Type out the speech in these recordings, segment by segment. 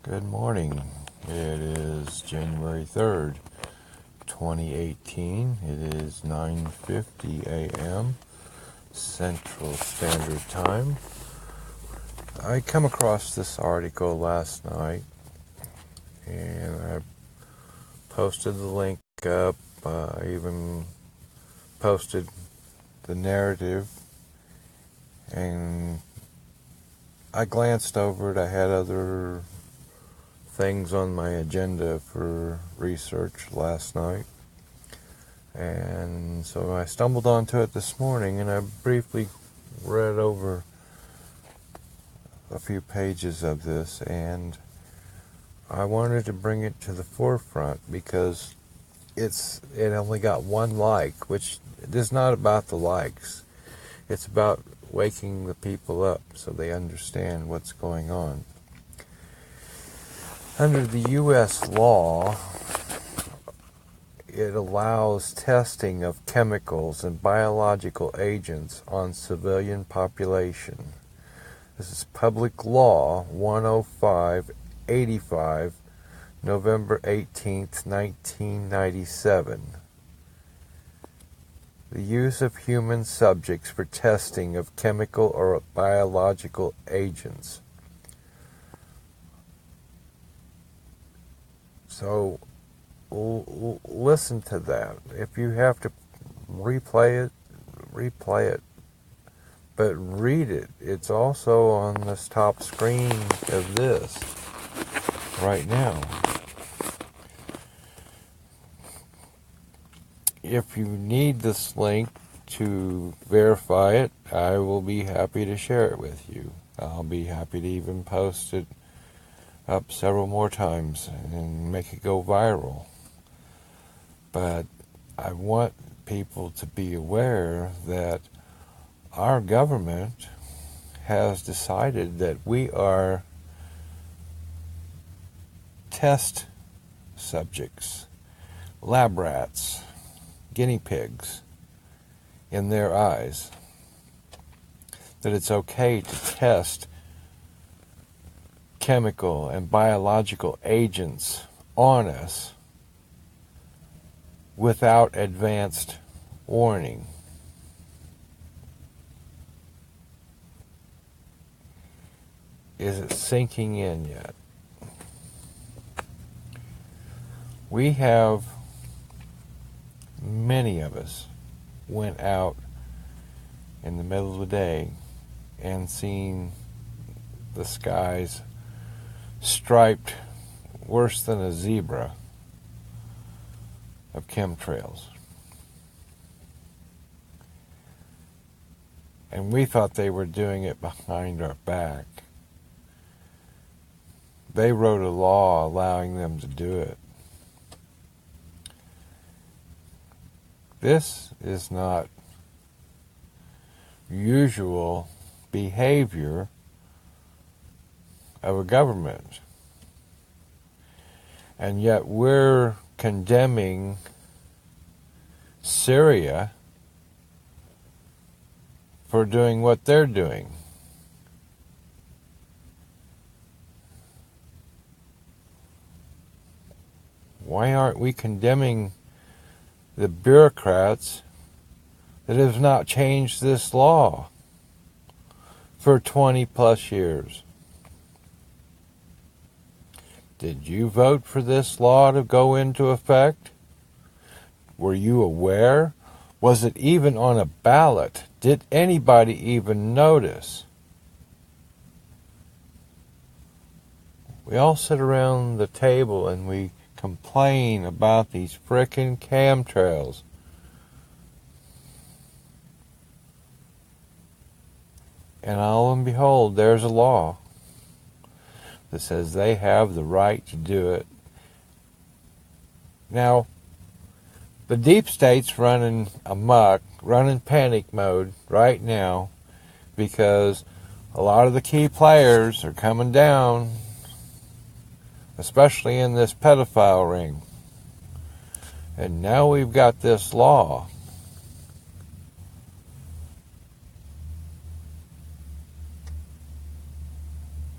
Good morning. It is January 3rd, 2018. It is 9:50 a.m. Central Standard Time. I come across this article last night and I posted the link up. I even posted the narrative and I glanced over it. I had other things on my agenda for research last night, and so I stumbled onto it this morning and I briefly read over a few pages of this, and I wanted to bring it to the forefront because it only got one like, which is not about the likes. It's about waking the people up so they understand what's going on. Under the U.S. law, it allows testing of chemicals and biological agents on civilian population. This is Public Law 105/85, November 18th, 1997. The use of human subjects for testing of chemical or biological agents. So, listen to that. If you have to replay it. But read it. It's also on this top screen of this right now. If you need this link to verify it, I will be happy to share it with you. I'll be happy to even post it up several more times and make it go viral. But I want people to be aware that our government has decided that we are test subjects, lab rats, guinea pigs in their eyes. That it's okay to test chemical and biological agents on us without advanced warning. Is it sinking in yet? We have, many of us went out in the middle of the day and seen the skies striped worse than a zebra of chemtrails. And we thought they were doing it behind our back. They wrote a law allowing them to do it. This is not usual behavior of a government. And yet we're condemning Syria for doing what they're doing. Why aren't we condemning the bureaucrats that have not changed this law for 20 plus years? Did you vote for this law to go into effect? Were you aware? Was it even on a ballot? Did anybody even notice? We all sit around the table and we complain about these frickin' chemtrails. And lo and behold, there's a law that says they have the right to do it. Now, the deep state's running amok, running panic mode right now because a lot of the key players are coming down, especially in this pedophile ring. And now we've got this law.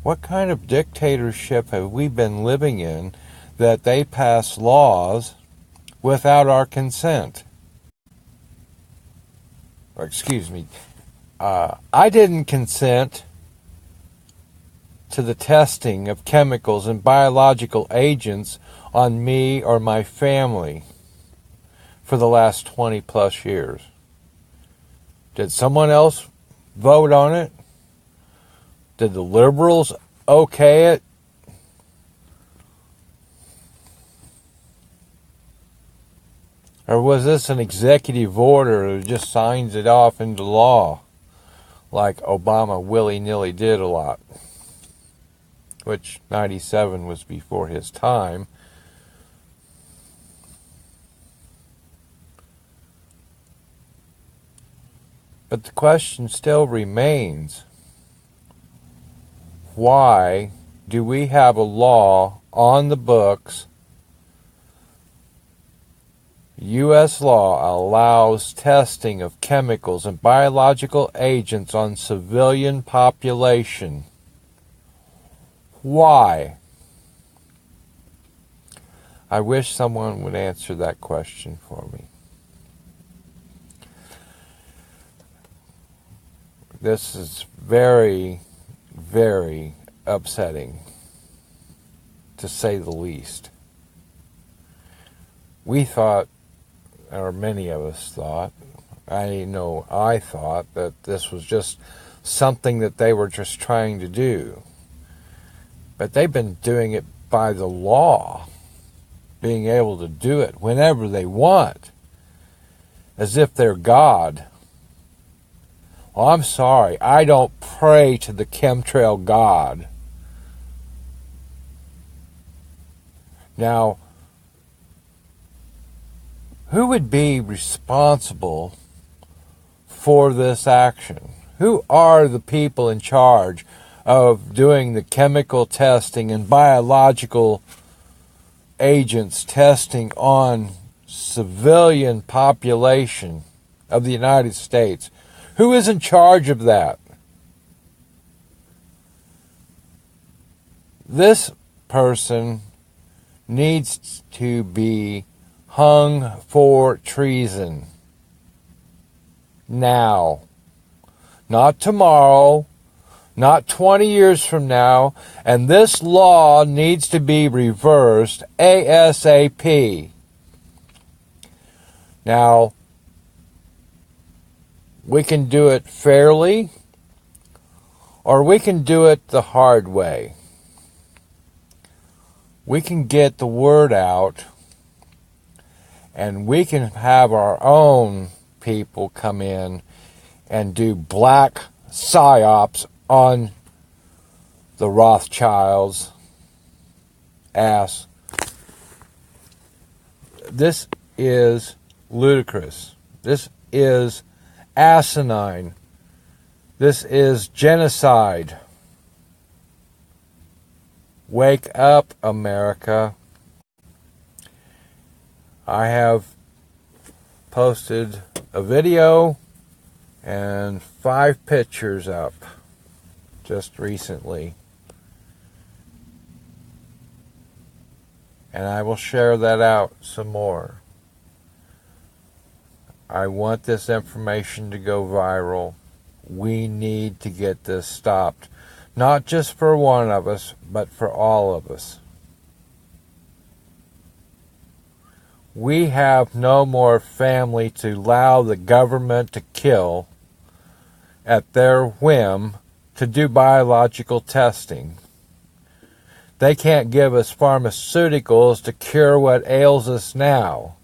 What kind of dictatorship have we been living in that they pass laws without our consent? Or, excuse me, I didn't consent to the testing of chemicals and biological agents on me or my family for the last 20 plus years. Did someone else vote on it? Did the liberals okay it? Or was this an executive order that just signs it off into law like Obama willy-nilly did a lot? Which 97 was before his time. But the question still remains, why do we have a law on the books? U.S. law allows testing of chemicals and biological agents on civilian population. Why? I wish someone would answer that question for me. This is very, very upsetting, to say the least. We thought, or many of us thought, I thought that this was just something that they were just trying to do. But they've been doing it by the law, being able to do it whenever they want, as if they're God. Well, I'm sorry, I don't pray to the chemtrail God. Now, who would be responsible for this action? Who are the people in charge of doing the chemical testing and biological agents testing on civilian population of the United States? Who is in charge of that? This person needs to be hung for treason. Now. Not tomorrow. Not 20 years from now. And this law needs to be reversed ASAP. Now, we can do it fairly, or we can do it the hard way. We can get the word out, and we can have our own people come in and do black psyops on the Rothschilds' ass. This is ludicrous. This is asinine. This is genocide. Wake up, America. I have posted a video and 5 pictures up just recently. And I will share that out some more. I want this information to go viral. We need to get this stopped. Not just for one of us, but for all of us. We have no more family to allow the government to kill at their whim to do biological testing. They can't give us pharmaceuticals to cure what ails us now.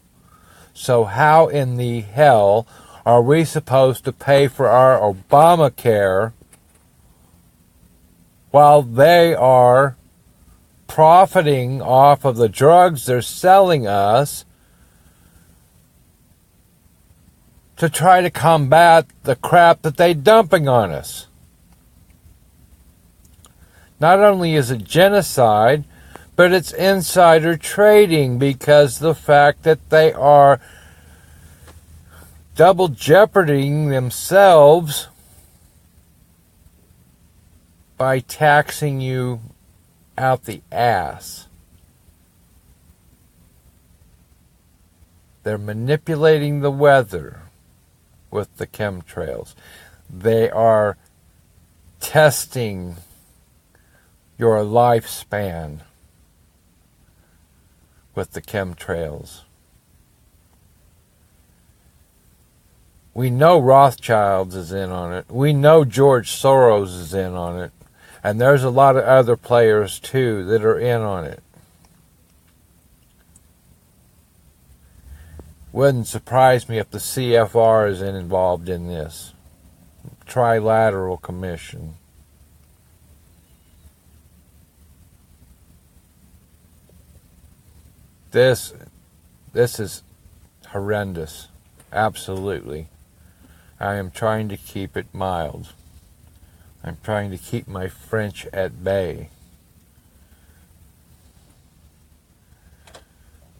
So how in the hell are we supposed to pay for our Obamacare while they are profiting off of the drugs they're selling us to try to combat the crap that they're dumping on us? Not only is it genocide, but it's insider trading, because the fact that they are double jeoparding themselves by taxing you out the ass. They're manipulating the weather with the chemtrails. They are testing your lifespan with the chemtrails. We know Rothschilds is in on it. We know George Soros is in on it. And there's a lot of other players too that are in on it. Wouldn't surprise me if the CFR is involved in this. Trilateral Commission. This is horrendous. Absolutely. I am trying to keep it mild. I'm trying to keep my French at bay.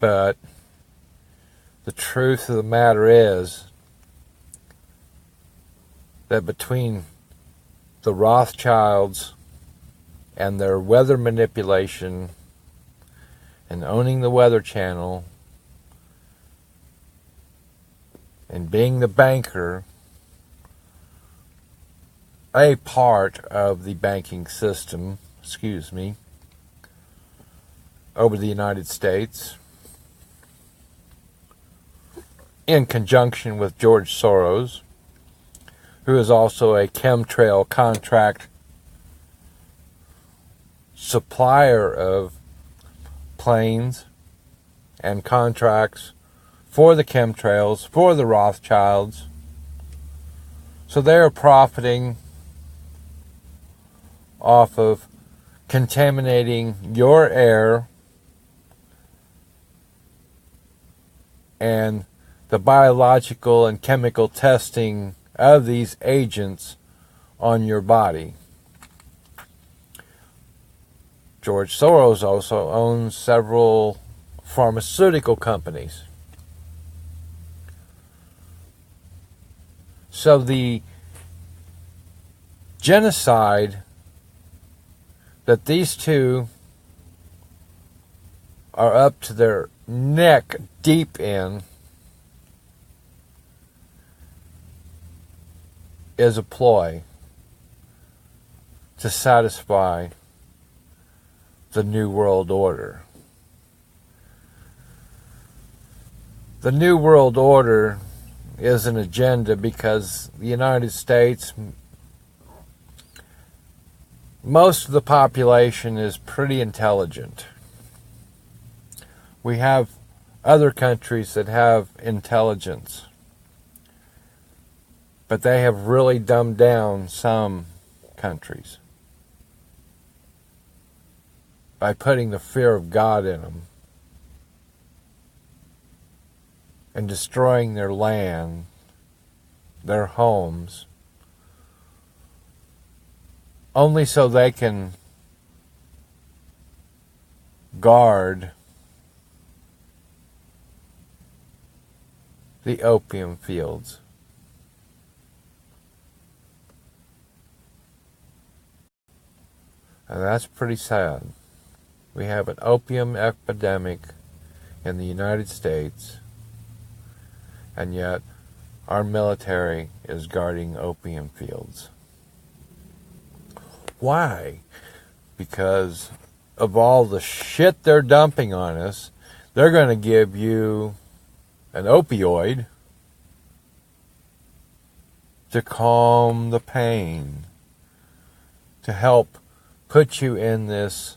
But the truth of the matter is that between the Rothschilds and their weather manipulation and owning the Weather Channel and being the banker, a part of the banking system, over the United States, in conjunction with George Soros, who is also a chemtrail contract supplier of planes and contracts for the chemtrails, for the Rothschilds. So they are profiting off of contaminating your air and the biological and chemical testing of these agents on your body. George Soros also owns several pharmaceutical companies. So the genocide that these two are up to their neck deep in is a ploy to satisfy the New World Order. The New World Order is an agenda because the United States, most of the population is pretty intelligent. We have other countries that have intelligence, but they have really dumbed down some countries by putting the fear of God in them and destroying their land, their homes, only so they can guard the opium fields. And that's pretty sad. We have an opium epidemic in the United States, and yet our military is guarding opium fields. Why? Because of all the shit they're dumping on us, they're going to give you an opioid to calm the pain, to help put you in this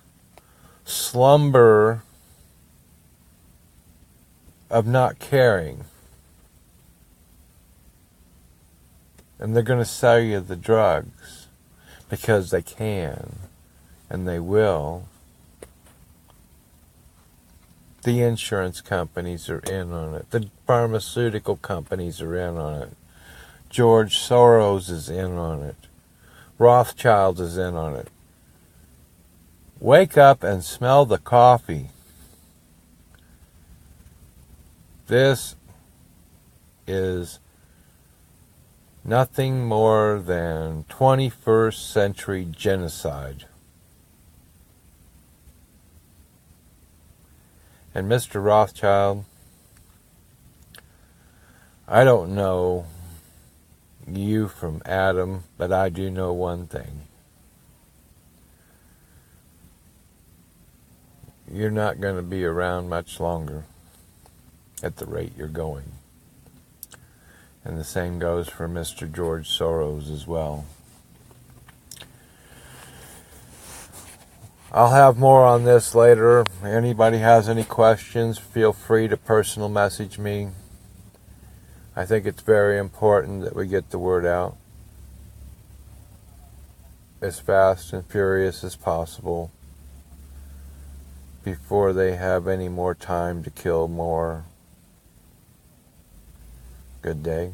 slumber of not caring. And they're going to sell you the drugs because they can and they will. The insurance companies are in on it. The pharmaceutical companies are in on it. George Soros is in on it. Rothschild is in on it. Wake up and smell the coffee. This is Nothing more than 21st century genocide. And Mr. Rothschild, I don't know you from Adam, but I do know one thing. You're not going to be around much longer at the rate you're going. And the same goes for Mr. George Soros as well. I'll have more on this later. Anybody has any questions, feel free to personal message me. I think it's very important that we get the word out as fast and furious as possible before they have any more time to kill more. Good day.